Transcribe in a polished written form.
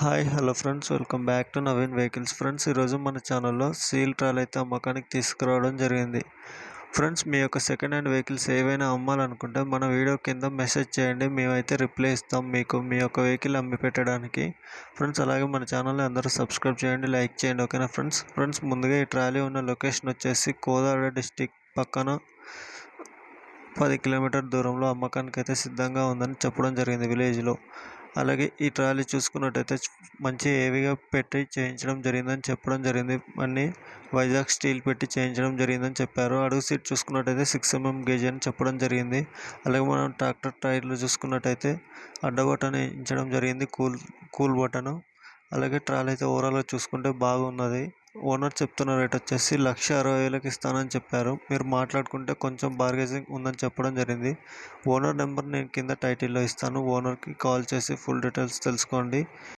Hi hello friends, welcome back to Naveen vehicles. Friends, ఈరోజు మన ఛానల్లో సీల్ ట్రాల్ అయితే అమ్మకానికి తీసుకురావడం జరిగింది. ఫ్రెండ్స్, మీ యొక్క సెకండ్ హ్యాండ్ వెహికల్స్ ఏవైనా అమ్మాలనుకుంటే మన వీడియో కింద మెసేజ్ చేయండి. మేమైతే రిప్లై ఇస్తాం మీకు మీ యొక్క వెహికల్ అమ్మి పెట్టడానికి. ఫ్రెండ్స్, అలాగే మన ఛానల్ని అందరూ సబ్స్క్రైబ్ చేయండి, లైక్ చేయండి. ఓకేనా ఫ్రెండ్స్, ముందుగా ఈ ట్రాలీ ఉన్న లొకేషన్ వచ్చేసి కోదాడ డిస్టిక్ పక్కన 10 కిలోమీటర్ దూరంలో అమ్మకానికి అయితే సిద్ధంగా ఉందని చెప్పడం జరిగింది విలేజ్లో. అలాగే ఈ ట్రాలీ చూసుకున్నట్టయితే మంచి హెవీగా పెట్టి చేయించడం జరిగిందని చెప్పడం జరిగింది. అన్ని వైజాగ్ స్టీల్ పెట్టి చేయించడం జరిగిందని చెప్పారు. అడుగు సీట్ చూసుకున్నట్టయితే 6 mm గేజ్ అని చెప్పడం జరిగింది. అలాగే మనం ట్రాక్టర్ టైర్లు చూసుకున్నట్టయితే అడ్డ బటన్ వేయించడం జరిగింది, కూల్ బటను. అలాగే ట్రాలీ అయితే ఓవరాల్గా చూసుకుంటే బాగున్నది. ఓనర్ చెప్తున్న రేట్ వచ్చేసి 1,60,000కి ఇస్తానని చెప్పారు. మీరు మాట్లాడుకుంటే కొంచెం బార్గెనింగ్ ఉందని చెప్పడం జరిగింది. ఓనర్ నెంబర్ నేను కింద టైటిల్లో ఇస్తాను. ఓనర్కి కాల్ చేసి ఫుల్ డీటెయిల్స్ తెలుసుకోండి.